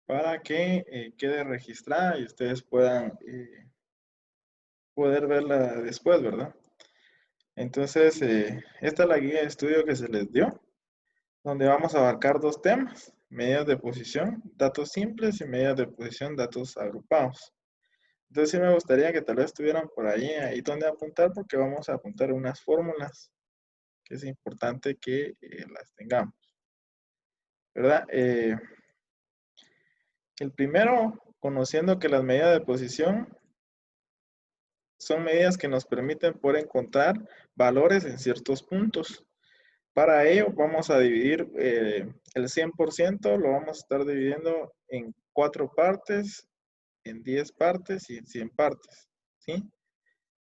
para que quede registrada y ustedes puedan poder verla después, ¿verdad? Entonces, esta es la guía de estudio que se les dio, donde vamos a abarcar dos temas: medidas de posición, datos simples, y medidas de posición, datos agrupados. Entonces sí me gustaría que tal vez estuvieran por ahí donde apuntar, porque vamos a apuntar unas fórmulas que es importante que las tengamos, ¿verdad? El primero, conociendo que las medidas de posición son medidas que nos permiten poder encontrar valores en ciertos puntos. Para ello vamos a dividir el 100%, lo vamos a estar dividiendo en 4 partes, en 10 partes y en 100 partes, ¿sí?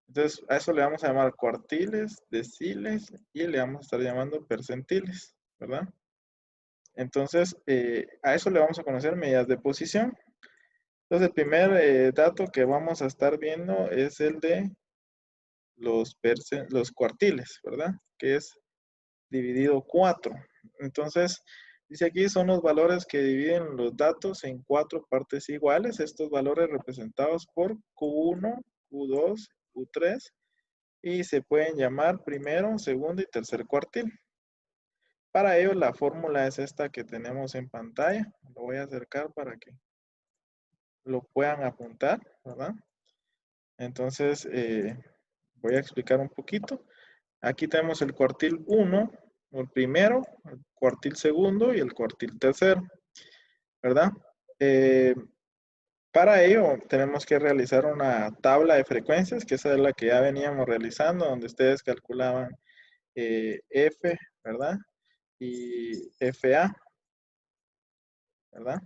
Entonces a eso le vamos a llamar cuartiles, deciles y le vamos a estar llamando percentiles, ¿verdad? Entonces a eso le vamos a conocer medidas de posición. Entonces el primer dato que vamos a estar viendo es el de los cuartiles, ¿verdad? Que es dividido 4. Entonces, dice aquí son los valores que dividen los datos en 4 partes iguales. Estos valores representados por Q1, Q2, Q3, y se pueden llamar primero, segundo y tercer cuartil. Para ello, la fórmula es esta que tenemos en pantalla. Lo voy a acercar para que lo puedan apuntar, ¿verdad? Entonces, voy a explicar un poquito. Aquí tenemos el cuartil 1, el primero, el cuartil segundo y el cuartil tercero, ¿verdad? Eh, para ello tenemos que realizar una tabla de frecuencias, que esa es la que ya veníamos realizando, donde ustedes calculaban F, ¿verdad? Y FA, ¿verdad?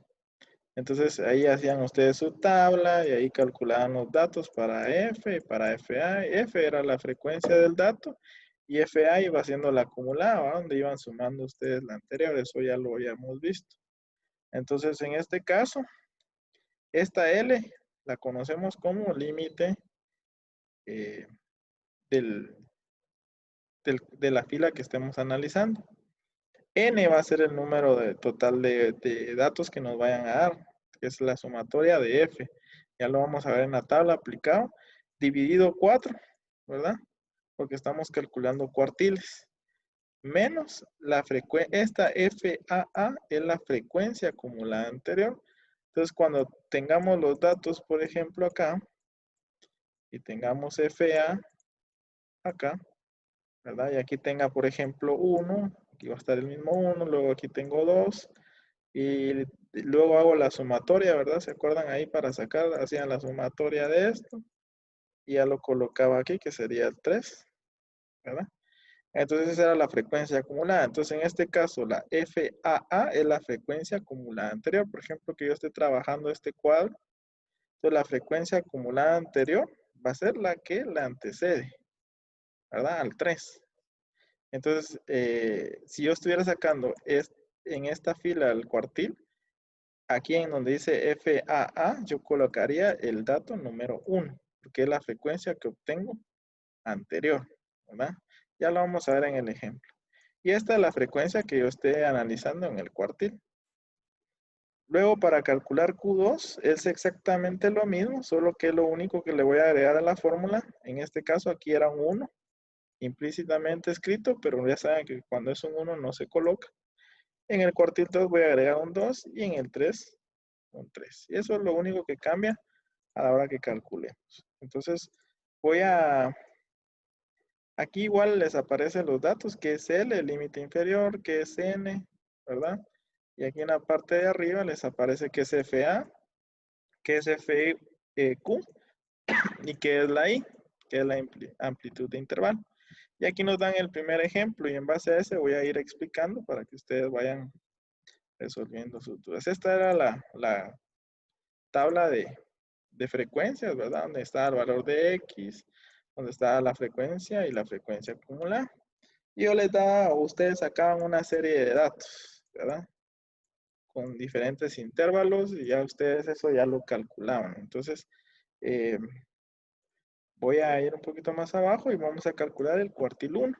Entonces ahí hacían ustedes su tabla y ahí calculaban los datos para F y para FA. F era la frecuencia del dato y FA iba siendo la acumulada, ¿verdad? Donde iban sumando ustedes la anterior. Eso ya lo habíamos visto. Entonces en este caso, esta L la conocemos como límite eh, del, de la fila que estemos analizando. N va a ser el número total de datos que nos vayan a dar, que es la sumatoria de F. Ya lo vamos a ver en la tabla aplicado, dividido 4, ¿verdad? Porque estamos calculando cuartiles. Menos la frecuencia, esta FAA es la frecuencia acumulada anterior. Entonces, cuando tengamos los datos, por ejemplo, acá, y tengamos FA acá, ¿verdad? Y aquí tenga, por ejemplo, 1, aquí va a estar el mismo 1, luego aquí tengo 2, y luego hago la sumatoria, ¿verdad? ¿Se acuerdan ahí para sacar? Hacían la sumatoria de esto, y ya lo colocaba aquí, que sería el 3, ¿verdad? Entonces esa era la frecuencia acumulada. Entonces en este caso la FAA es la frecuencia acumulada anterior. Por ejemplo, que yo esté trabajando este cuadro, entonces la frecuencia acumulada anterior va a ser la que la antecede, ¿verdad? Al 3. Entonces, si yo estuviera sacando en esta fila el cuartil, aquí en donde dice FAA, yo colocaría el dato número 1, porque es la frecuencia que obtengo anterior, ¿verdad? Ya lo vamos a ver en el ejemplo. Y esta es la frecuencia que yo esté analizando en el cuartil. Luego, para calcular Q2, es exactamente lo mismo, solo que lo único que le voy a agregar a la fórmula, en este caso aquí era un 1, implícitamente escrito, pero ya saben que cuando es un 1 no se coloca. En el cuartil 2 voy a agregar un 2 y en el 3 un 3. Y eso es lo único que cambia a la hora que calculemos. Entonces, voy a... Aquí igual les aparecen los datos, que es L, el límite inferior, que es N, ¿verdad? Y aquí en la parte de arriba les aparece que es FA, que es FQ y que es la I, que es la amplitud de intervalo. Y aquí nos dan el primer ejemplo y en base a ese voy a ir explicando para que ustedes vayan resolviendo sus dudas. Esta era la tabla de frecuencias, ¿verdad? Donde está el valor de X, donde está la frecuencia y la frecuencia acumulada. Y yo les daba, o ustedes sacaban una serie de datos, ¿verdad? Con diferentes intervalos y ya ustedes eso ya lo calculaban. Entonces, eh, voy a ir un poquito más abajo y vamos a calcular el cuartil 1.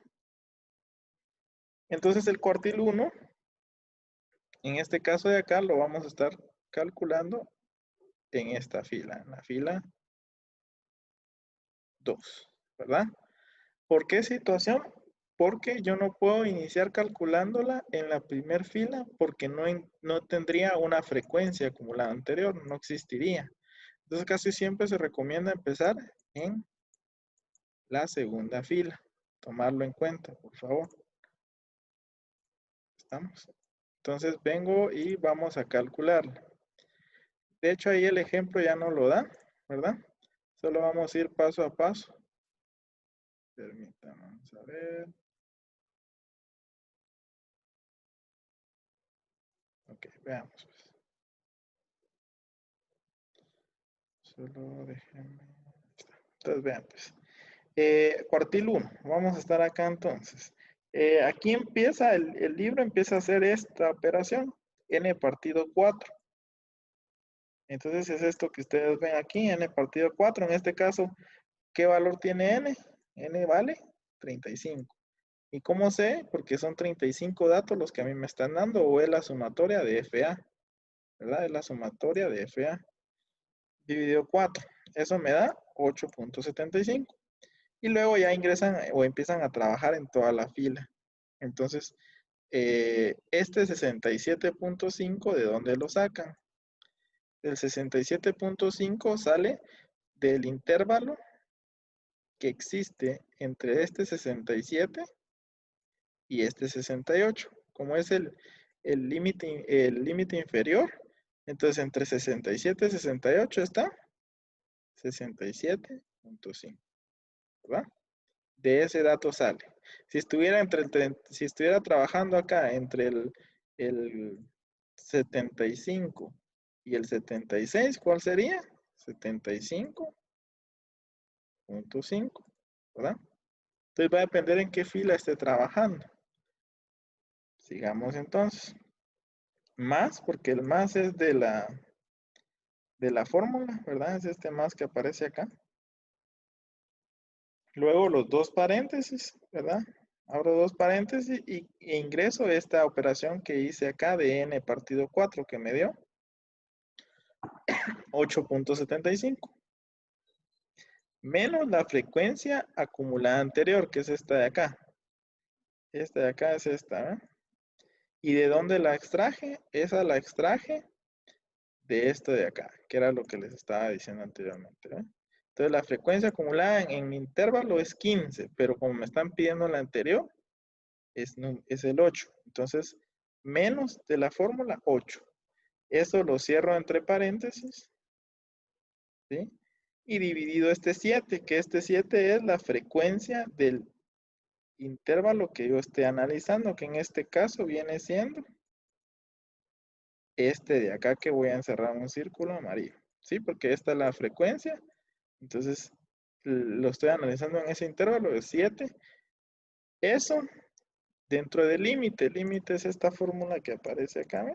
Entonces, el cuartil 1, en este caso de acá, lo vamos a estar calculando en esta fila, en la fila 2, ¿verdad? ¿Por qué situación? Porque yo no puedo iniciar calculándola en la primera fila porque no tendría una frecuencia como la anterior, no existiría. Entonces casi siempre se recomienda empezar en la segunda fila. Tomarlo en cuenta, por favor. ¿Estamos? Entonces vengo y vamos a calcularlo. De hecho ahí el ejemplo ya no lo da, ¿verdad? Solo vamos a ir paso a paso. Permítanme, vamos a ver. Ok, veamos. Pues. Solo déjenme. Entonces vean, pues. Cuartil 1. Vamos a estar acá entonces. Aquí empieza, el libro empieza a hacer esta operación. N partido 4. Entonces es esto que ustedes ven aquí, N partido 4. En este caso, ¿qué valor tiene N? N vale 35. ¿Y cómo sé? Porque son 35 datos los que a mí me están dando, o es la sumatoria de FA, ¿verdad? Es la sumatoria de FA dividido 4. Eso me da 8.75. Y luego ya ingresan o empiezan a trabajar en toda la fila. Entonces, este 67.5, ¿de dónde lo sacan? El 67.5 sale del intervalo que existe entre este 67 y este 68. Como es el límite inferior, entonces entre 67 y 68 está 67.5, ¿verdad? De ese dato sale. Si estuviera, si estuviera trabajando acá entre el 75 y el 76, ¿cuál sería? 75.5, ¿verdad? Entonces va a depender en qué fila esté trabajando. Sigamos entonces. Más, porque el más es de la fórmula, ¿verdad? Es este más que aparece acá. Luego los dos paréntesis, ¿verdad? Abro dos paréntesis e ingreso esta operación que hice acá de n partido 4 que me dio 8.75 menos la frecuencia acumulada anterior, que es esta de acá. Esta de acá es esta, ¿eh? ¿Y de dónde la extraje? Esa la extraje de esto de acá, que era lo que les estaba diciendo anteriormente, ¿eh? Entonces la frecuencia acumulada en mi intervalo es 15, pero como me están pidiendo la anterior, es el 8. Entonces, menos de la fórmula 8. Eso lo cierro entre paréntesis, ¿sí? Y dividido este 7, que este 7 es la frecuencia del intervalo que yo esté analizando, que en este caso viene siendo este de acá que voy a encerrar un círculo amarillo, ¿sí? Porque esta es la frecuencia, entonces lo estoy analizando en ese intervalo de 7. Eso dentro del límite, el límite es esta fórmula que aparece acá, ¿no?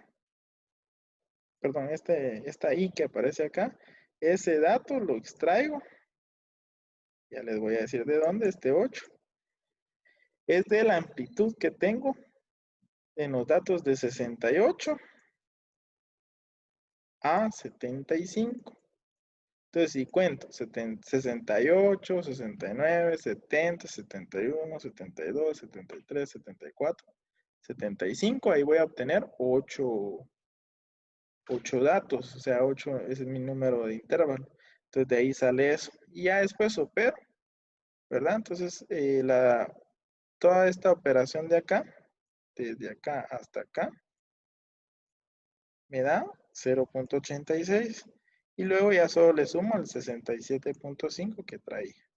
Perdón, esta I que aparece acá, ese dato lo extraigo, ya les voy a decir de dónde, este 8, es de la amplitud que tengo en los datos de 68 a 75. Entonces, si cuento 68, 69, 70, 71, 72, 73, 74, 75, ahí voy a obtener 8 datos, o sea, 8 ese es mi número de intervalo. Entonces, de ahí sale eso. Y ya después opero, ¿verdad? Entonces, toda esta operación de acá, desde acá hasta acá, me da 0.86. Y luego ya solo le sumo el 67.5 que traía.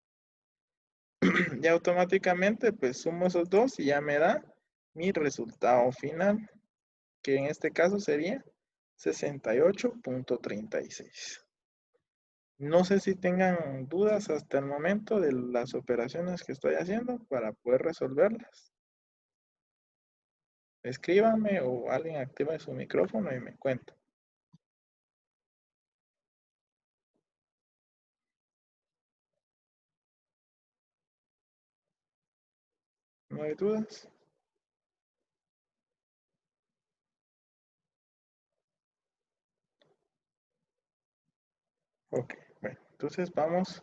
Y automáticamente pues sumo esos dos y ya me da mi resultado final, que en este caso sería 68.36. No sé si tengan dudas hasta el momento de las operaciones que estoy haciendo para poder resolverlas. Escríbanme o alguien active su micrófono y me cuenta. ¿No hay dudas? Ok, bueno, entonces vamos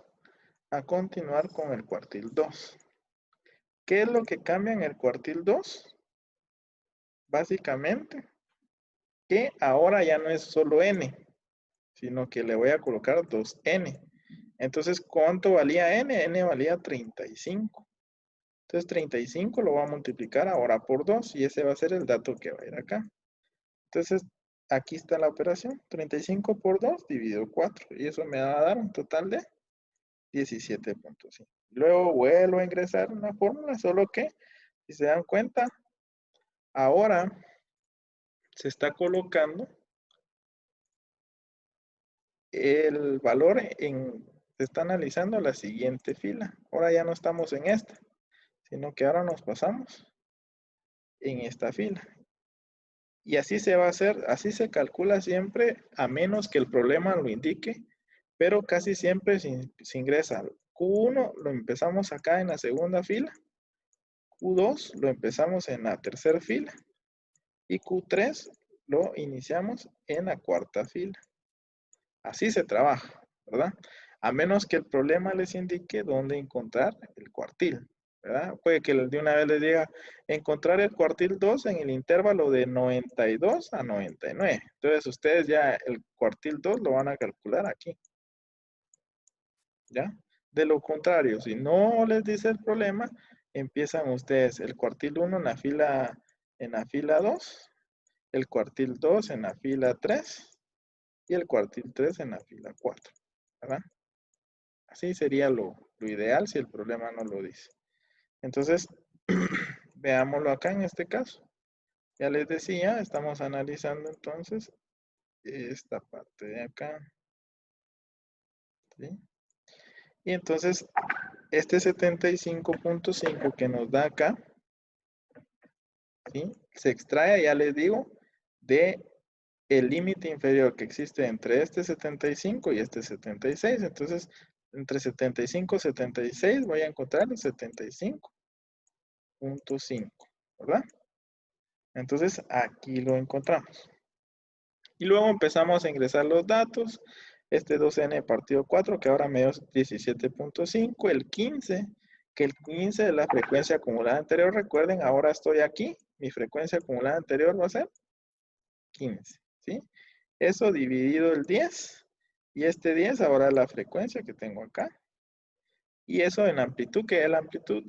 a continuar con el cuartil 2. ¿Qué es lo que cambia en el cuartil 2? Básicamente, que ahora ya no es solo n, sino que le voy a colocar 2n. Entonces, ¿cuánto valía n? N valía 35. Entonces, 35 lo voy a multiplicar ahora por 2 y ese va a ser el dato que va a ir acá. Entonces, aquí está la operación. 35 por 2 dividido 4 y eso me va a dar un total de 17.5. Luego vuelvo a ingresar una fórmula, solo que, si se dan cuenta, ahora se está colocando el valor se está analizando la siguiente fila. Ahora ya no estamos en esta, sino que ahora nos pasamos en esta fila. Y así se va a hacer, así se calcula siempre, a menos que el problema lo indique, pero casi siempre se ingresa. Q1 lo empezamos acá en la segunda fila, Q2 lo empezamos en la tercera fila y Q3 lo iniciamos en la cuarta fila. Así se trabaja, ¿verdad? A menos que el problema les indique dónde encontrar el cuartil, ¿verdad? Puede que de una vez les diga encontrar el cuartil 2 en el intervalo de 92 a 99. Entonces ustedes ya el cuartil 2 lo van a calcular aquí, ¿ya? De lo contrario, si no les dice el problema, empiezan ustedes el cuartil 1 en la fila 2, el cuartil 2 en la fila 3 y el cuartil 3 en la fila 4, ¿verdad? Así sería lo ideal si el problema no lo dice. Entonces, veámoslo acá en este caso. Ya les decía, estamos analizando entonces esta parte de acá. ¿Sí? Y entonces, este 75.5 que nos da acá, ¿sí? Se extrae, ya les digo, de el límite inferior que existe entre este 75 y este 76. Entonces, entre 75 y 76 voy a encontrar el 75.5, ¿verdad? Entonces, aquí lo encontramos. Y luego empezamos a ingresar los datos. Este 2n partido 4, que ahora me dio 17.5. El 15, que el 15 es la frecuencia acumulada anterior. Recuerden, ahora estoy aquí. Mi frecuencia acumulada anterior va a ser 15, ¿sí? Eso dividido el 10. Y este 10 ahora es la frecuencia que tengo acá. Y eso en amplitud, que la amplitud,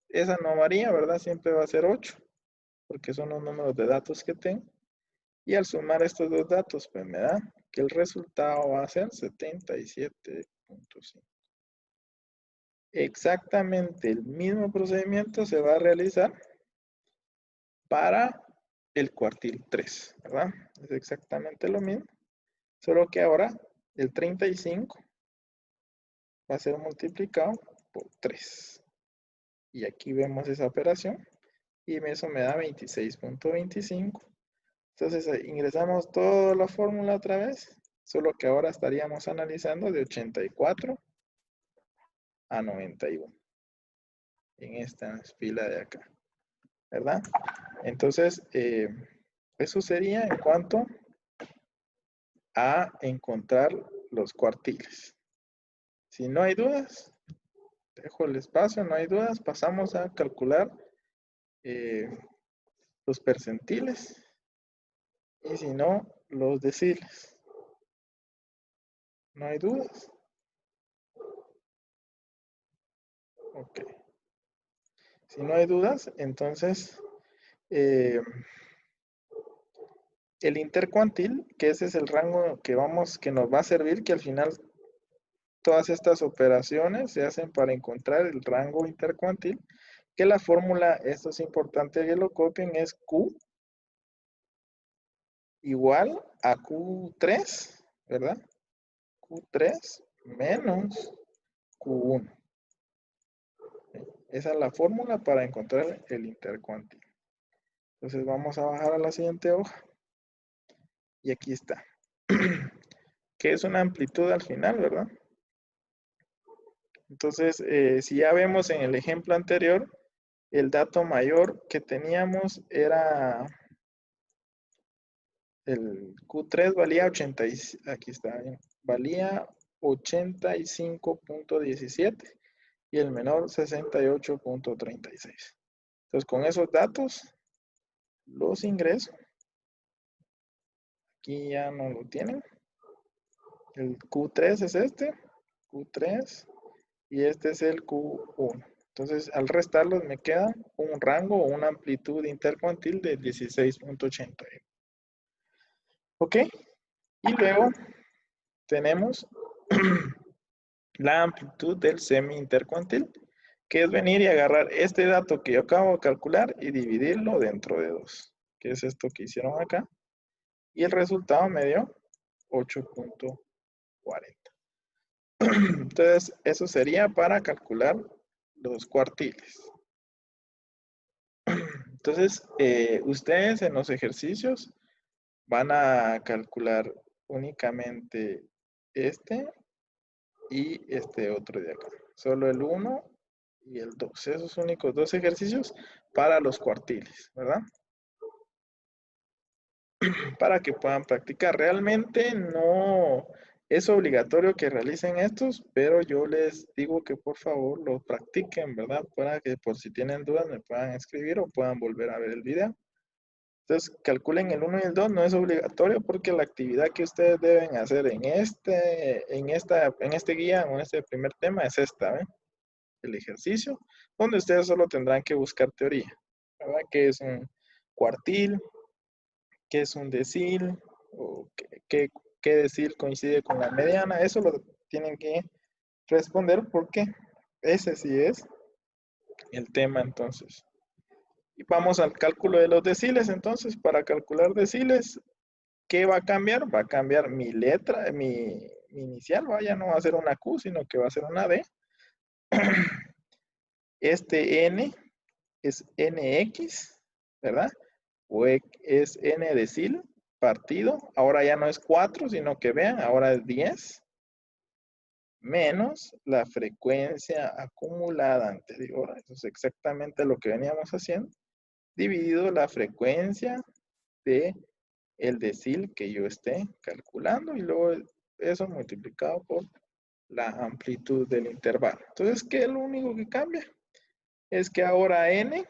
esa no varía, ¿verdad? Siempre va a ser 8, porque son los números de datos que tengo. Y al sumar estos dos datos, pues me da que el resultado va a ser 77.5. Exactamente el mismo procedimiento se va a realizar para el cuartil 3, ¿verdad? Es exactamente lo mismo, solo que ahora el 35 va a ser multiplicado por 3. Y aquí vemos esa operación y eso me da 26.25. Entonces ingresamos toda la fórmula otra vez, solo que ahora estaríamos analizando de 84 a 91 en esta fila de acá, ¿verdad? Entonces, eso sería en cuanto a encontrar los cuartiles. Si no hay dudas, dejo el espacio, no hay dudas, pasamos a calcular los percentiles y si no, los deciles. ¿No hay dudas? Ok. Si no hay dudas, entonces el intercuantil, que ese es el rango que nos va a servir, que al final todas estas operaciones se hacen para encontrar el rango intercuantil, que la fórmula, esto es importante que lo copien, es Q igual a Q3, ¿verdad? Q3 menos Q1. Esa es la fórmula para encontrar el intercuantil. Entonces vamos a bajar a la siguiente hoja. Y aquí está. Que es una amplitud al final, ¿verdad? Entonces, si ya vemos en el ejemplo anterior, el dato mayor que teníamos era el Q3 valía 80, aquí está, valía 85.17 y el menor 68.36. Entonces, con esos datos, los ingreso. Aquí ya no lo tienen. El Q3 es este, Q3, y este es el Q1. Entonces, al restarlos me queda un rango o una amplitud intercuantil de 16.81. ¿Ok? Y luego tenemos la amplitud del semi-intercuantil, que es venir y agarrar este dato que yo acabo de calcular y dividirlo dentro de 2, que es esto que hicieron acá. Y el resultado me dio 8.40. Entonces, eso sería para calcular los cuartiles. Entonces, ustedes en los ejercicios van a calcular únicamente este y este otro de acá. Solo el 1 y el 2. Esos únicos dos ejercicios para los cuartiles, ¿verdad? Para que puedan practicar. Realmente no es obligatorio que realicen estos, pero yo les digo que por favor lo practiquen, ¿verdad? Para que por si tienen dudas me puedan escribir o puedan volver a ver el video. Entonces, calculen el 1 y el 2, no es obligatorio porque la actividad que ustedes deben hacer en este guía o en este primer tema es esta, ¿ven? El ejercicio, donde ustedes solo tendrán que buscar teoría, ¿verdad? ¿Qué es un cuartil? ¿Qué es un decil? ¿O qué decil coincide con la mediana? Eso lo tienen que responder porque ese sí es el tema entonces. Y vamos al cálculo de los deciles. Entonces, para calcular deciles, ¿qué va a cambiar? Va a cambiar mi letra, mi inicial, ya no va a ser una Q, sino que va a ser una D. Este N es NX, ¿verdad? O es N decil partido. Ahora ya no es 4, sino que vean, ahora es 10 menos la frecuencia acumulada anterior. Eso es exactamente lo que veníamos haciendo. Dividido la frecuencia de el decil que yo esté calculando y luego eso multiplicado por la amplitud del intervalo. Entonces, ¿qué es lo único que cambia? Es que ahora n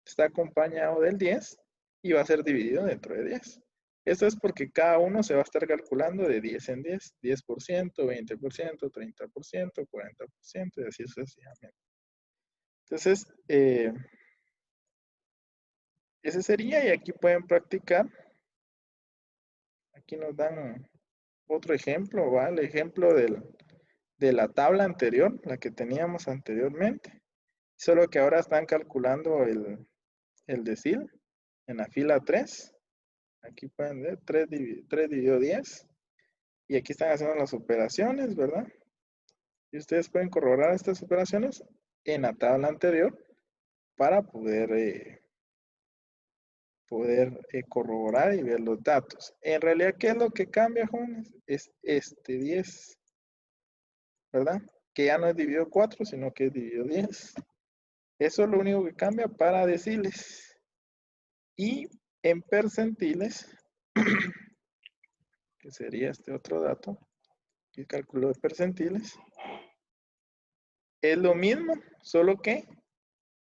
está acompañado del 10 y va a ser dividido dentro de 10. Esto es porque cada uno se va a estar calculando de 10 en 10, 10%, 20%, 30%, 40% y así sucesivamente. Entonces, ese sería y aquí pueden practicar. Aquí nos dan otro ejemplo, ¿va? El ejemplo de la tabla anterior, la que teníamos anteriormente. Solo que ahora están calculando el decil en la fila 3. Aquí pueden ver 3 dividido 10. Y aquí están haciendo las operaciones, ¿verdad? Y ustedes pueden corroborar estas operaciones en la tabla anterior para poder corroborar y ver los datos. En realidad, ¿qué es lo que cambia, jóvenes? Es este 10, ¿verdad? Que ya no es dividido 4, sino que es dividido 10. Eso es lo único que cambia para deciles. Y en percentiles, que sería este otro dato, el cálculo de percentiles, es lo mismo, solo que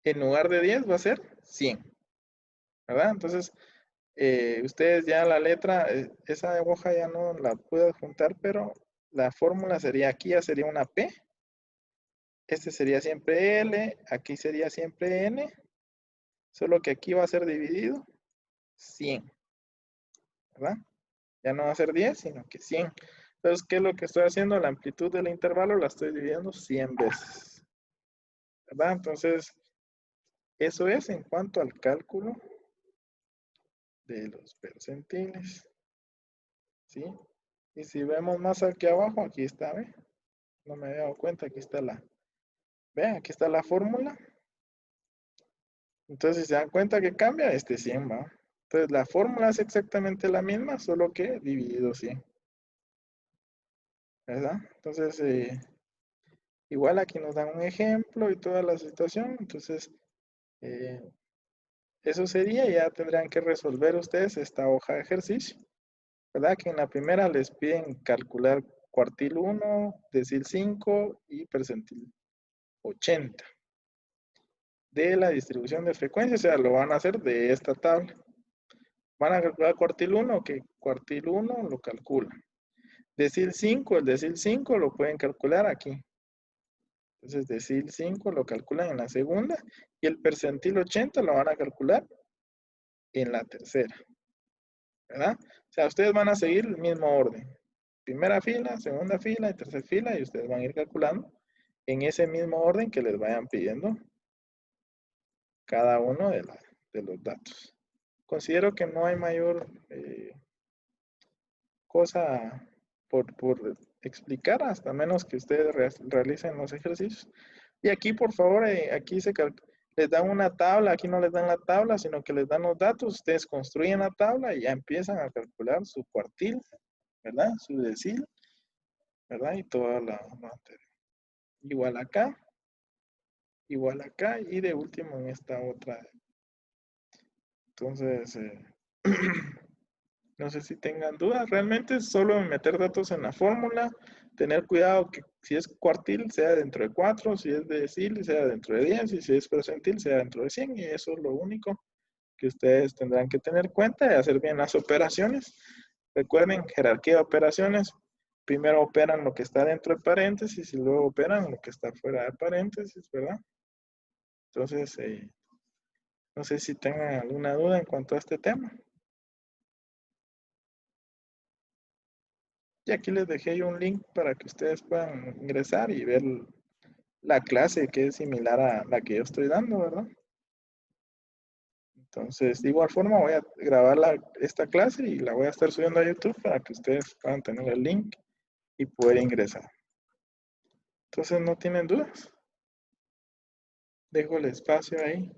en lugar de 10 va a ser 100, ¿verdad? Entonces, ustedes ya la letra, esa hoja ya no la puedo juntar, pero la fórmula sería, aquí ya sería una P, este sería siempre L, aquí sería siempre N, solo que aquí va a ser dividido 100, ¿verdad? Ya no va a ser 10, sino que 100. Entonces, ¿qué es lo que estoy haciendo? La amplitud del intervalo la estoy dividiendo 100 veces, ¿verdad? Entonces, eso es en cuanto al cálculo de los percentiles, ¿sí? Y si vemos más aquí abajo, aquí está, ¿ve? No me había dado cuenta, aquí está vean, aquí está la fórmula. Entonces, si se dan cuenta que cambia, este 100 va. Entonces, la fórmula es exactamente la misma, solo que dividido 100. ¿Verdad? Entonces, igual aquí nos dan un ejemplo y toda la situación. Entonces, eso sería, ya tendrán que resolver ustedes esta hoja de ejercicio. ¿Verdad? Que en la primera les piden calcular cuartil 1, decil 5 y percentil 80 de la distribución de frecuencia, o sea, lo van a hacer de esta tabla. Van a calcular cuartil 1, que cuartil 1 lo calculan. Decil 5, el decil 5 lo pueden calcular aquí. Entonces, decil 5 lo calculan en la segunda y el percentil 80 lo van a calcular en la tercera, ¿verdad? O sea, ustedes van a seguir el mismo orden. Primera fila, segunda fila y tercera fila y ustedes van a ir calculando en ese mismo orden que les vayan pidiendo cada uno de los datos. Considero que no hay mayor cosa por explicar, hasta menos que ustedes realicen los ejercicios. Y aquí, por favor, aquí les dan una tabla, aquí no les dan la tabla, sino que les dan los datos, ustedes construyen la tabla y ya empiezan a calcular su cuartil, ¿verdad? Su decil, ¿verdad? Y toda la anterior. Igual acá, y de último en esta otra. Entonces, no sé si tengan dudas, realmente es solo meter datos en la fórmula, tener cuidado que si es cuartil sea dentro de 4, si es decil sea dentro de 10 y si es percentil sea dentro de 100 y eso es lo único que ustedes tendrán que tener cuenta y hacer bien las operaciones. Recuerden, jerarquía de operaciones, primero operan lo que está dentro de paréntesis y luego operan lo que está fuera de paréntesis, ¿verdad? Entonces, no sé si tengan alguna duda en cuanto a este tema. Y aquí les dejé yo un link para que ustedes puedan ingresar y ver la clase que es similar a la que yo estoy dando, ¿verdad? Entonces, de igual forma voy a grabar esta clase y la voy a estar subiendo a YouTube para que ustedes puedan tener el link y poder ingresar. Entonces, ¿no tienen dudas? Dejo el espacio ahí.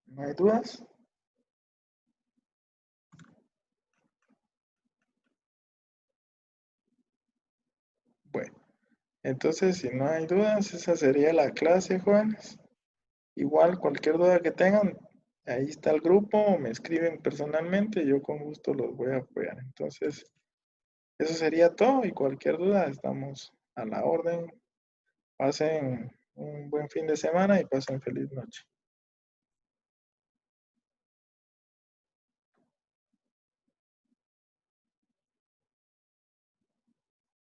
¿No hay dudas? Bueno, entonces si no hay dudas, esa sería la clase, jóvenes. Igual, cualquier duda que tengan, ahí está el grupo, me escriben personalmente, yo con gusto los voy a apoyar. Entonces, eso sería todo y cualquier duda estamos a la orden. Pasen un buen fin de semana y pasen feliz noche.